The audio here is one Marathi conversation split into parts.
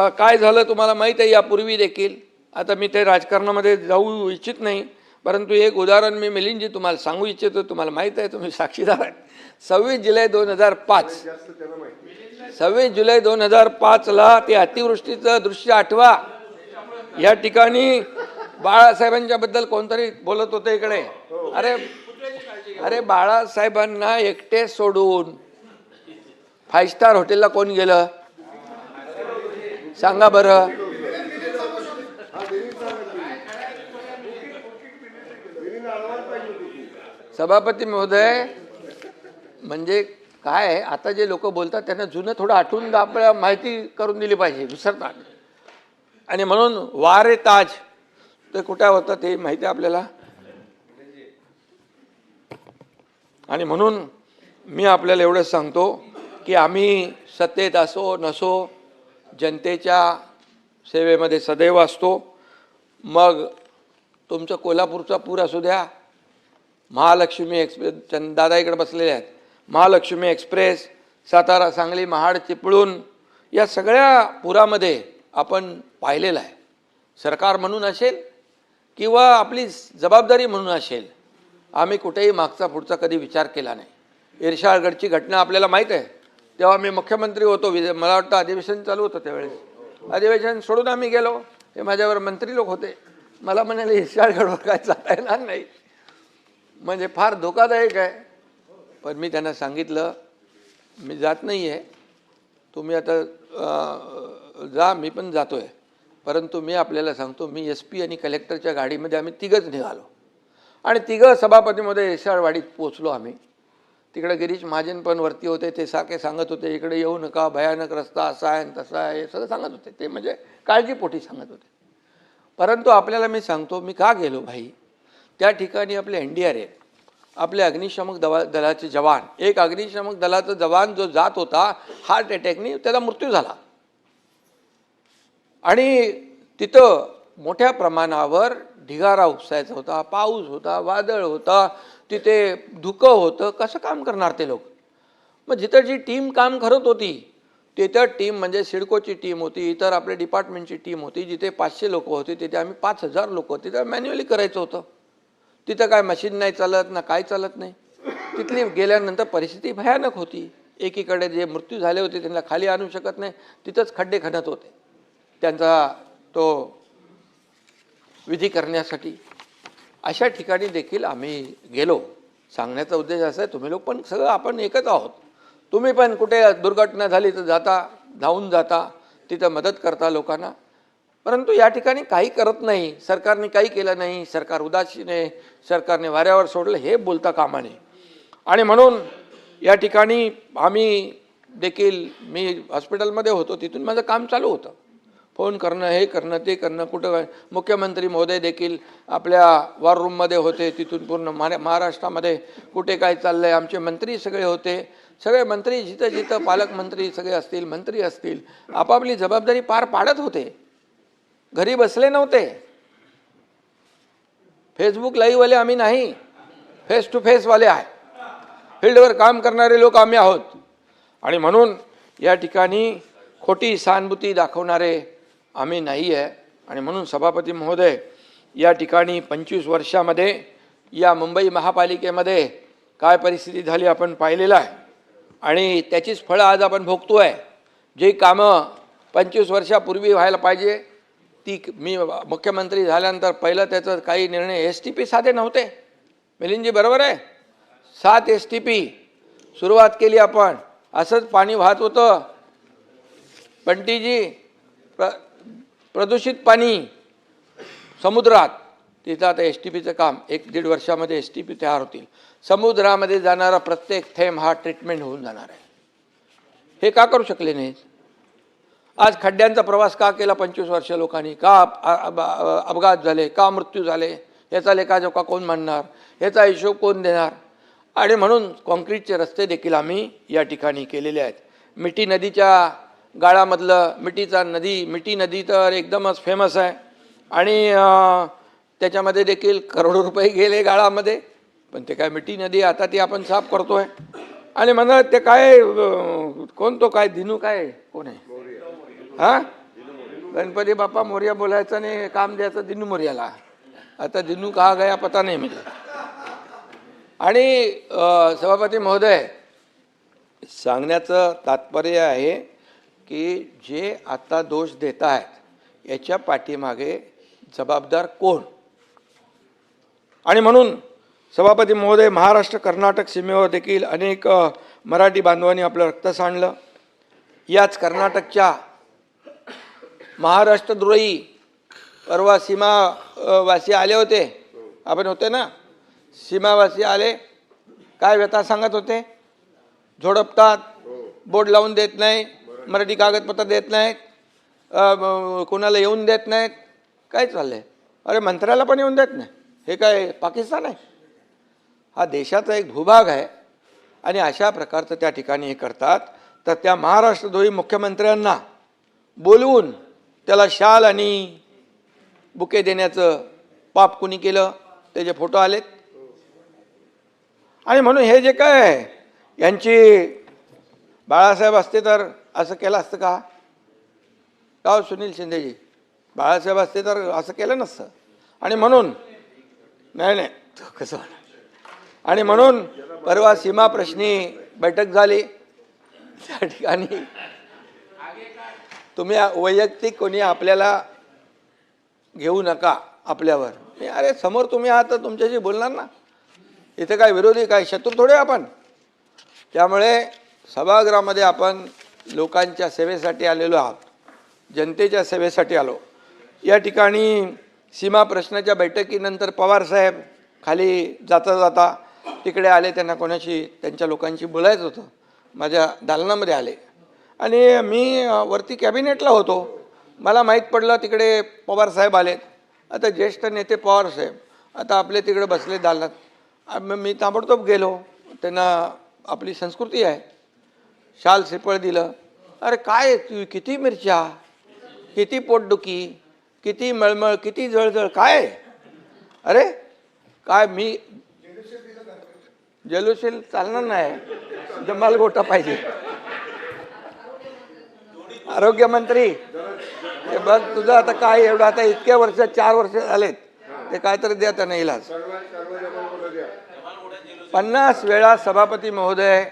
काय झालं तुम्हाला माहीत आहे यापूर्वी देखील. आता मी ते राजकारणामध्ये जाऊ इच्छित नाही, परंतु एक उदाहरण मी मिलिंदजी तुम्हाला सांगू इच्छितो. तुम्हाला माहीत आहे, तुम्ही साक्षीदार आहेत. 26 जुलै 2005 26 जुलै 2005ला ते अतिवृष्टीचं दृश्य आठवा. या ठिकाणी बाळासाहेबांच्या बद्दल कोणतरी बोलत होते इकडे. अरे बाळासाहेबांना एकटे सोडून 5 स्टार हॉटेलला कोण गेलं सांगा बरं. सभापती महोदय, म्हणजे काय आता जे लोक बोलतात त्यांना जुनं थोडं आठवून आपल्याला माहिती करून दिली पाहिजे, विसरतात. आणि म्हणून वारे ताज ते कुठे होतं ते माहिती आहे आपल्याला. आणि म्हणून मी आपल्याला एवढंच सांगतो की आम्ही सत्तेत असो नसो जनतेच्या सेवेमध्ये सदैव असतो. मग तुमचं कोल्हापूरचा पूर असू द्या, महालक्ष्मी एक्सप्रेस, दादा इकडे बसलेले आहेत, महालक्ष्मी एक्सप्रेस, सातारा सांगली महाड चिपळूण, या सगळ्या पुरामध्ये आपण पाहिलेलं आहे. सरकार म्हणून असेल किंवा आपली जबाबदारी म्हणून असेल, आम्ही कुठेही मागचा पुढचा कधी विचार केला नाही. इर्शाळगडची घटना आपल्याला माहीत आहे. तेव्हा मी मुख्यमंत्री होतो, मला वाटतं अधिवेशन चालू होतं त्यावेळेस. अधिवेशन सोडून आम्ही गेलो, हे माझ्यावर मंत्री लोक होते. मला म्हणाले इर्शाळगडवर काय जाता येणार नाही, म्हणजे फार धोकादायक आहे. पण मी त्यांना सांगितलं मी जात नाही आहे, तुम्ही आता जा, मी पण जातो आहे. परंतु मी आपल्याला सांगतो, मी SP आणि कलेक्टरच्या गाडीमध्ये आम्ही तिघंच निघालो आणि तिघं सभापतीमध्ये इर्शाळवाडीत पोचलो. आम्ही तिकडे गिरीश महाजन पण वरती होते, ते सारखे सांगत होते इकडे येऊ नका, भयानक रस्ता असा आहे तसा आहे, हे सगळं सांगत होते. ते म्हणजे काळजीपोटी सांगत होते. परंतु आपल्याला मी सांगतो मी का गेलो भाई, त्या ठिकाणी आपले NDRF, आपले अग्निशामक दलाचे जवान, एक अग्निशामक दलाचा जवान जो जात होता हार्ट अटॅकनी, त्याचा मृत्यू झाला. आणि तिथं मोठ्या प्रमाणावर ढिगारा उपसायचा होता, पाऊस होता, वादळ होता, तिथे धुकं होतं. कसं काम करणार ते लोक. मग जिथं जी टीम काम करत होती तिथं टीम म्हणजे सिडकोची टीम होती, इतर आपल्या डिपार्टमेंटची टीम होती. जिथे 500 लोक होते तिथे आम्ही 5000 लोक होते. तिथं मॅन्युअली करायचं होतं. तिथं काय मशीन नाही चालत ना काय चालत नाही. तिथली गेल्यानंतर परिस्थिती भयानक होती. एकीकडे जे मृत्यू झाले होते त्यांना खाली आणू शकत नाही, तिथंच खड्डे खणत होते त्यांचा तो विधी करण्यासाठी. अशा ठिकाणी देखील आम्ही गेलो. सांगण्याचा उद्देश असा आहे, तुम्ही लोक पण सगळं आपण एकच आहोत. तुम्ही पण कुठे दुर्घटना झाली तर धावून जाता, तिथं मदत करता लोकांना. परंतु या ठिकाणी काही करत नाही, सरकारने काही केलं नाही, सरकार उदासीन आहे, सरकारने वाऱ्यावर सोडलं, हे बोलता कामा नये. आणि म्हणून या ठिकाणी आम्ही देखील, मी हॉस्पिटलमध्ये होतो, तिथून माझं काम चालू होतं. फोन करणं, हे करणं, ते करणं. कुठं मुख्यमंत्री महोदय देखील आपल्या वॉर रूममध्ये होते, तिथून पूर्ण महाराष्ट्रामध्ये कुठे काय चाललं आहे. आमचे मंत्री सगळे होते, सगळे मंत्री जिथं जिथं पालकमंत्री सगळे असतील, मंत्री असतील, आपापली जबाबदारी पार पाडत होते. घरी बसले नव्हते. फेसबुक लाईव्हवाले आम्ही नाही, फेस टू फेसवाले आहे. फील्डवर काम करणारे लोक आम्ही आहोत. आणि म्हणून या ठिकाणी खोटी सहानुभूती दाखवणारे आम्ही नाही आहे. आणि म्हणून सभापती महोदय, या ठिकाणी 25 वर्षामध्ये या मुंबई महापालिकेमध्ये काय परिस्थिती झाली आपण पाहिलेलं आहे. आणि त्याचीच फळं आज आपण भोगतो आहे. जे कामं 25 वर्षापूर्वी व्हायला पाहिजे ती, मी मुख्यमंत्री झाल्यानंतर पहिलं त्याचं काही निर्णय STP साधे नव्हते. मिलिंदजी बरोबर आहे, 7 STP सुरुवात केली आपण. असंच पाणी वाहत होतं बंटीजी, प्रदूषित पाणी समुद्रात. तिथं आता STPचं काम 1-1.5 वर्षामध्ये STP तयार होतील. समुद्रामध्ये जाणारा प्रत्येक थेंब हा ट्रीटमेंट होऊन जाणार आहे. हे का करू शकले नाहीत? आज खड्ड्यांचा प्रवास का केला 25 वर्ष लोकांनी? का अपघात झाले, का मृत्यू झाले, याचा लेखाजोखा कोण मांडणार, याचा हिशोब कोण देणार? आणि म्हणून कॉन्क्रीटचे रस्ते देखील आम्ही या ठिकाणी केलेले आहेत. मिठी नदीच्या गाळामधलं मिठी नदी तर एकदमच फेमस आहे. आणि त्याच्यामध्ये देखील करोडो रुपये गेले गाळामध्ये. पण ते काय मिठी नदी आता ती आपण साफ करतोय. आणि म्हणा ते काय कोण तो काय दिनू काय कोण आहे, हां गणपती बाप्पा मोरया बोलायचं आणि काम द्यायचं दिनू मोरयाला. आता दिनू कहा गया पता नाही म्हणजे. आणि सभापती महोदय, सांगण्याचं तात्पर्य आहे की जे आता दोष देत आहेत याच्या पाठीमागे जबाबदार कोण. आणि म्हणून सभापती महोदय, महाराष्ट्र कर्नाटक सीमेवर देखील अनेक मराठी बांधवांनी आपलं रक्त सांडलं. याच कर्नाटकच्या महाराष्ट्रद्रोही परवा सीमावासी आले होते, आपण होते ना, सीमावासी आले, काय व्यथा सांगत होते. झोडपतात, बोर्ड लावून देत नाही, मराठी कागदपत्र देत नाहीत, कोणाला येऊन देत नाहीत. काय चाललंय? अरे मंत्र्याला पण येऊन देत नाही. हे काय पाकिस्तान आहे? हा देशाचा एक भूभाग आहे. आणि अशा प्रकारचं त्या ठिकाणी हे करतात. तर त्या महाराष्ट्रद्रोही मुख्यमंत्र्यांना बोलवून त्याला शाल आणि बुके देण्याचं पाप कुणी केलं, त्याचे फोटो आलेत. आणि म्हणून हे जे काय आहे, यांची बाळासाहेब असते तर असं केलं असतं का? का सुनील शिंदेजी, बाळासाहेब असते तर असं केलं नसतं. आणि म्हणून नाही कसं. आणि म्हणून परवा सीमा प्रश्नी बैठक झाली. त्या ठिकाणी तुम्ही वैयक्तिक कोणी आपल्याला घेऊ नका आपल्यावर. अरे समोर तुम्ही आहात तर तुमच्याशी बोलणार ना. इथे काय विरोधी, काय शत्रू थोडे आपण. त्यामुळे सभागृहामध्ये आपण लोकांच्या सेवेसाठी आलेलो आहोत, जनतेच्या सेवेसाठी आलो. या ठिकाणी सीमा प्रश्नाच्या बैठकीनंतर पवारसाहेब खाली जाता जाता तिकडे आले. त्यांना कोणाशी त्यांच्या लोकांशी बोलायचं होतं. माझ्या दालनामध्ये आले आणि मी वरती कॅबिनेटला होतो. मला माहीत पडलं तिकडे पवारसाहेब आलेत. आता ज्येष्ठ नेते पवारसाहेब आता आपले तिकडे बसले दालनात. मी ताबडतोब गेलो. त्यांना आपली संस्कृती आहे, शाल श्रीफळ दिलं. अरे काय किती मिरच्या, किती पोटदुखी, किती मळमळ, किती जळजळ, काय? अरे काय मी जल्लोषील चालणार नाही, जमाल गोटा पाहिजे. आरोग्यमंत्री हे बघ तुझं आता काय एवढं, आता इतक्या वर्ष 4 वर्ष झालेत, ते काहीतरी द्या त्यांना इलाज. 50 वेळा सभापती महोदय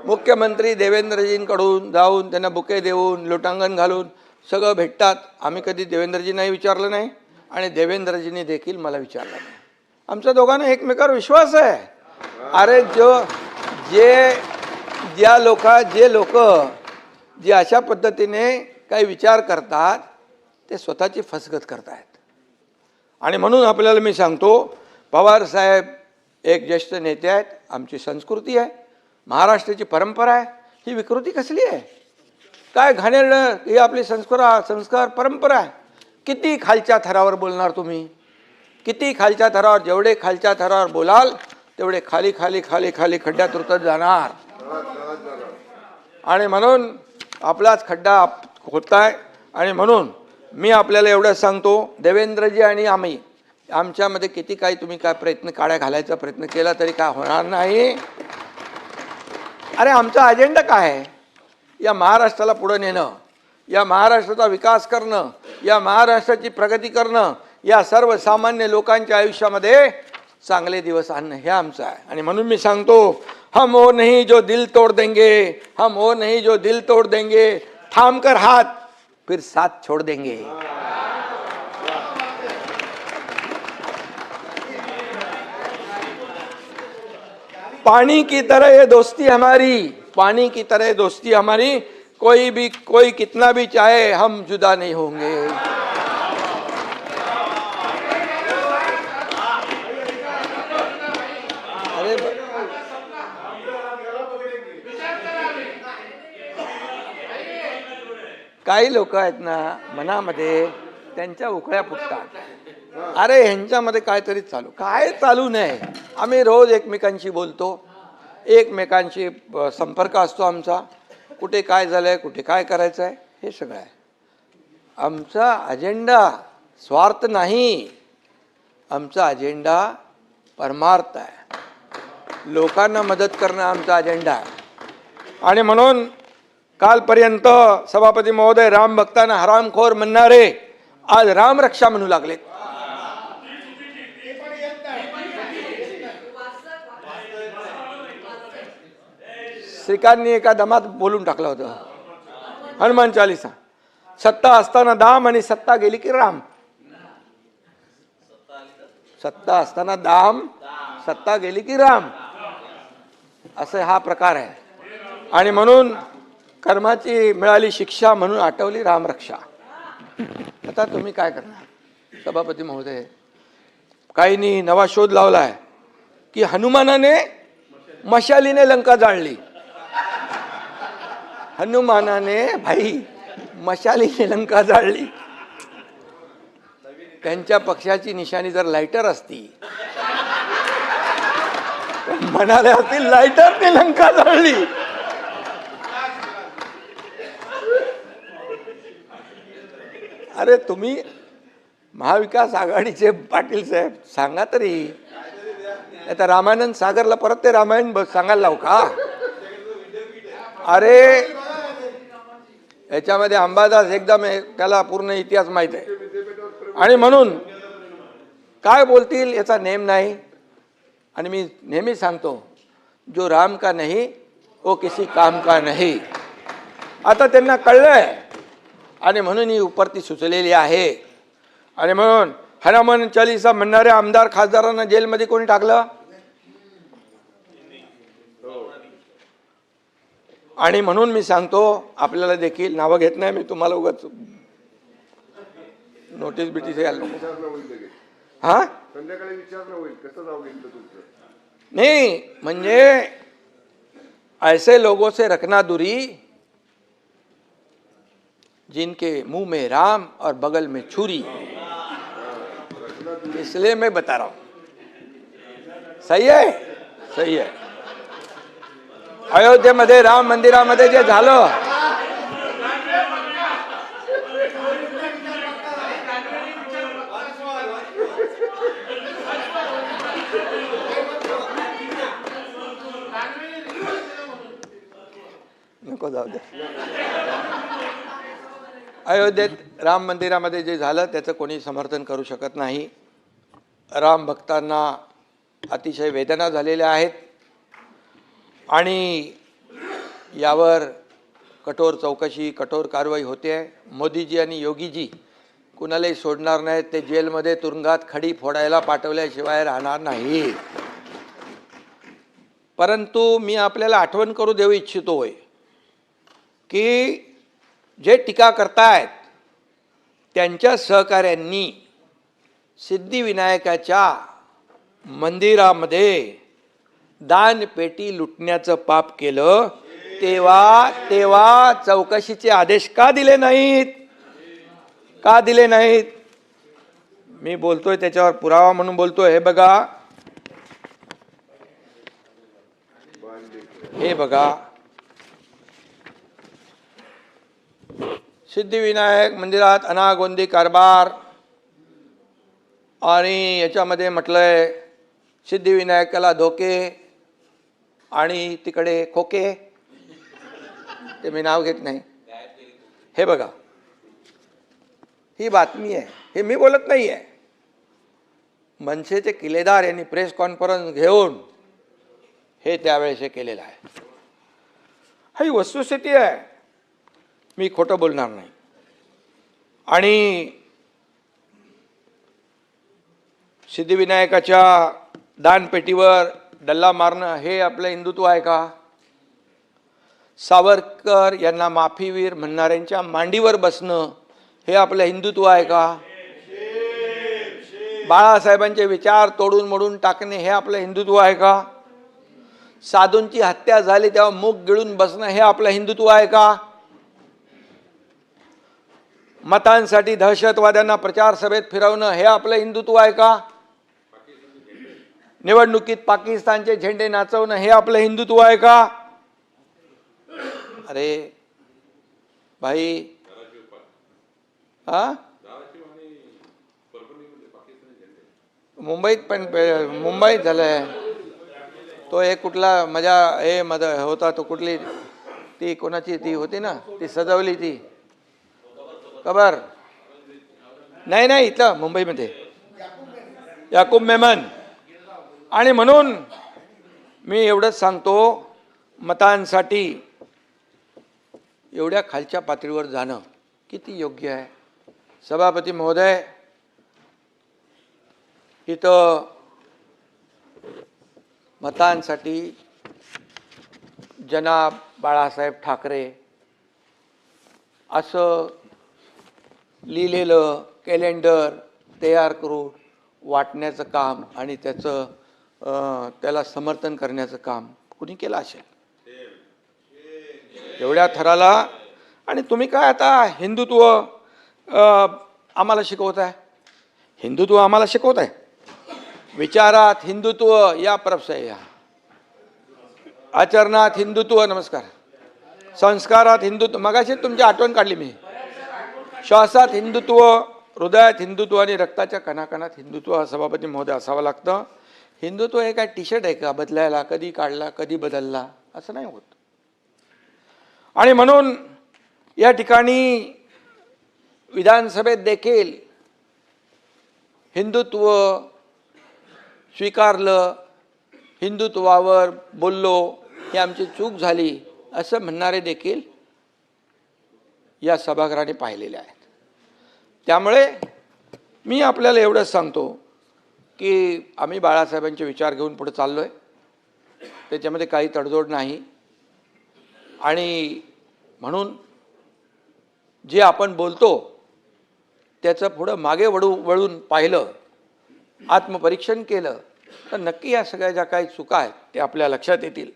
मुख्यमंत्री देवेंद्रजींकडून जाऊन त्यांना बुके देऊन लोटांगण घालून सगळं भेटतात. आम्ही कधी देवेंद्रजींनाही विचारलं नाही आणि देवेंद्रजींनी देखील मला विचारलं नाही. आमच्या दोघांना एकमेकावर विश्वास आहे. अरे जे लोक जे अशा पद्धतीने काही विचार करतात ते स्वतःची फसगत करतायत. आणि म्हणून आपल्याला मी सांगतो, पवार साहेब एक ज्येष्ठ नेते आहेत. आमची संस्कृती आहे, महाराष्ट्राची परंपरा आहे. ही विकृती कसली आहे? काय घाणेरडं ही आपली संस्कार परंपरा आहे. किती खालच्या थरावर बोलणार तुम्ही, किती खालच्या थरावर. जेवढे खालच्या थरावर बोलाल तेवढे खाली खाली खाली खाली खड्ड्यात उतरत जाणार. आणि म्हणून आपलाच खड्डा होत आहे. आणि म्हणून मी आपल्याला एवढं सांगतो, देवेंद्रजी आणि आम्ही आमच्यामध्ये किती काही तुम्ही काय प्रयत्न काड्या घालायचा प्रयत्न केला तरी काय होणार नाही. अरे आमचा अजेंडा काय आहे? या महाराष्ट्राला पुढे नेणं, या महाराष्ट्राचा विकास करणं, या महाराष्ट्राची प्रगती करणं, या सर्वसामान्य लोकांच्या आयुष्यामध्ये चांगले दिवस आणणं हे आमचं आहे. आणि म्हणून मी सांगतो, हम वो नहीं जो दिल तोड़ देंगे, हम वो नहीं जो दिल तोड़ देंगे, थाम कर हाथ फिर साथ छोड़ देंगे. पानी की तरह ये दोस्ती हमारी, पानी की तरह दोस्ती हमारी, कोई कितना भी चाहे हम जुदा नहीं होंगे. अरे काही लोक आहेत ना, मनामध्ये त्यांच्या उकळ्या फुटतात. अरे ह्यांच्यामध्ये काहीतरी काय चालू नाही. आम्ही रोज एकमेकांशी बोलतो, एकमेकांशी संपर्क असतो आमचा. कुठे काय झालंय, कुठे काय करायचं आहे, हे सगळं आहे. आमचा अजेंडा स्वार्थ नाही, आमचा अजेंडा परमार्थ आहे. लोकांना मदत करणं आमचा अजेंडा आहे. आणि म्हणून कालपर्यंत सभापती महोदय राम भक्तांना हरामखोर म्हणणारे आज रामरक्षा म्हणू लागलेत. श्रीकांतनी एका दमात बोलून टाकलं होतं हनुमान चालीसा, सत्ता असताना दाम आणि सत्ता गेली की राम. सत्ता असताना दाम, सत्ता गेली की राम, असं हा प्रकार आहे. आणि म्हणून कर्माची मिळाली शिक्षा म्हणून आठवली रामरक्षा. आता तुम्ही काय करणार सभापती महोदय? काहींनी नवा शोध लावलाय की हनुमानाने मशालीने लंका जाळली. हनुमानाने भाई मशालीने लंका जाळली. त्यांच्या पक्षाची निशाणी जर लायटर असती म्हणाले असतील लायटरने लंका जाळली. अरे तुम्ही महाविकास आघाडीचे पाटील साहेब सांगा तरी. आता रामानंद सागरला परत ते रामायण सांगायला लावू का? अरे याच्यामध्ये अंबादास एकदम त्याला पूर्ण इतिहास माहित आहे. आणि म्हणून काय बोलतील याचा नेम नाही. आणि मी नेहमी सांगतो जो राम का नहीं वो किसी काम का नहीं. आता त्यांना कळलंय आणि म्हणून ही उपरती सुचलेली आहे. आणि म्हणून हनुमान चालीसा म्हणणाऱ्या आमदार खासदारांना जेलमध्ये कोणी टाकलं? आणि म्हणून मी सांगतो आपल्याला देखील नावं घेत नाही मी, तुम्हाला उगाच नोटीस बिटीस यायला नको. हा संध्याकाळी विचारणं होईल कसं जाऊ घेतलं तुमचं. नहीं म्हणजे ऐसे लोगों से रखना दूरी जिनके मुंह में राम और बगल में छुरी. इसलिए मैं बता रहा हूं. सही है, सही है. अयोध्येमध्ये राम मंदिरामध्ये जे झालं नको जाऊ दे. अयोध्येत राम मंदिरामध्ये जे झालं त्याचं कोणी समर्थन करू शकत नाही. राम भक्तांना अतिशय वेदना झालेल्या आहेत आणि यावर कठोर चौकशी कठोर कारवाई होते आहे. मोदीजी आणि योगीजी कुणालाही सोडणार नाहीत. ते जेलमध्ये तुरुंगात खडी फोडायला पाठवल्याशिवाय राहणार नाही. परंतु मी आपल्याला आठवण करू देऊ इच्छितोय की जे टीका करतायत त्यांच्या सहकाऱ्यांनी सिद्धिविनायकाच्या मंदिरामध्ये दानपेटी लुटण्याचं पाप केलं. तेव्हा चौकशीचे आदेश का दिले नाहीत? का दिले नाहीत? मी बोलतोय त्याच्यावर पुरावा म्हणून बोलतोय. हे बघा सिद्धिविनायक मंदिरात अनागोंदी कारभार आणि याच्यामध्ये म्हटलंय सिद्धिविनायकाला धोके आणि तिकडे खोके. ते मी नाव घेत नाही. हे बघा ही बातमी आहे, हे मी बोलत नाही आहे. मनसेचे किल्लेदार यांनी प्रेस कॉन्फरन्स घेऊन हे त्यावेळेस हे केलेलं आहे. ही वस्तुस्थिती आहे, मी खोटं बोलणार नाही. आणि सिद्धिविनायकाच्या दानपेटीवर डल्ला मारणं हे आपलं हिंदुत्व आहे का? सावरकर यांना माफीवीर म्हणणाऱ्यांच्या मांडीवर बसणं हे आपलं हिंदुत्व आहे का? बाळासाहेबांचे विचार तोडून मोडून टाकणे हे आपलं हिंदुत्व आहे का? साधूंची हत्या झाली तेव्हा मूग गिळून बसणं हे आपलं हिंदुत्व आहे का? मतांसाठी दहशतवाद्यांना प्रचार सभेत फिरवणं हे आपलं हिंदुत्व आहे का? निवडणुकीत पाकिस्तानचे झेंडे नाचवणं हे आपलं हिंदुत्व आहे का? अरे भाई हा मुंबईत पण मुंबईत झालंय तो एक कुठला मजा हे होता तो कुठली ती कोणाची ती होती ना, ती सजवली ती कबर, नाही नाही, इथलं मुंबईमध्ये याकूब मेमन. आणि म्हणून मी एवढंच सांगतो, मतांसाठी एवढ्या खालच्या पातळीवर जाणं किती योग्य आहे. सभापती महोदय, इथं मतांसाठी जनाब बाळासाहेब ठाकरे असं लिहिलेलं कॅलेंडर तयार करून वाटण्याचं काम आणि त्याला समर्थन करण्याचं काम कुणी केलं असेल एवढ्या थराला. आणि तुम्ही काय आता हिंदुत्व आम्हाला शिकवताय, हिंदुत्व आम्हाला शिकवताय, विचारात हिंदुत्व या परपसाय या, आचरणात हिंदुत्व, नमस्कार, संस्कारात हिंदुत्व, मगाशी तुमची आठवण काढली मी, श्वासात हिंदुत्व, हृदयात हिंदुत्व आणि रक्ताच्या कणाकणात हिंदुत्व. सभापती महोदय असावं लागतं. हिंदुत्व हे काय टी शर्ट आहे का बदलायला, कधी काढला कधी बदलला, असं नाही होत. आणि म्हणून या ठिकाणी विधानसभेत देखील हिंदुत्व स्वीकारलं, हिंदुत्वावर बोललो, ही आमची चूक झाली असं म्हणणारे देखील या सभागृहाने पाहिलेले आहेत. त्यामुळे मी आपल्याला एवढंच सांगतो की आम्ही बाळासाहेबांचे विचार घेऊन पुढे चाललो आहे, त्याच्यामध्ये काही तडजोड नाही. आणि म्हणून जे आपण बोलतो त्याचं पुढं मागे वळून पाहिलं, आत्मपरीक्षण केलं तर नक्की या सगळ्या ज्या काही चुका आहेत ते आपल्या लक्षात येतील.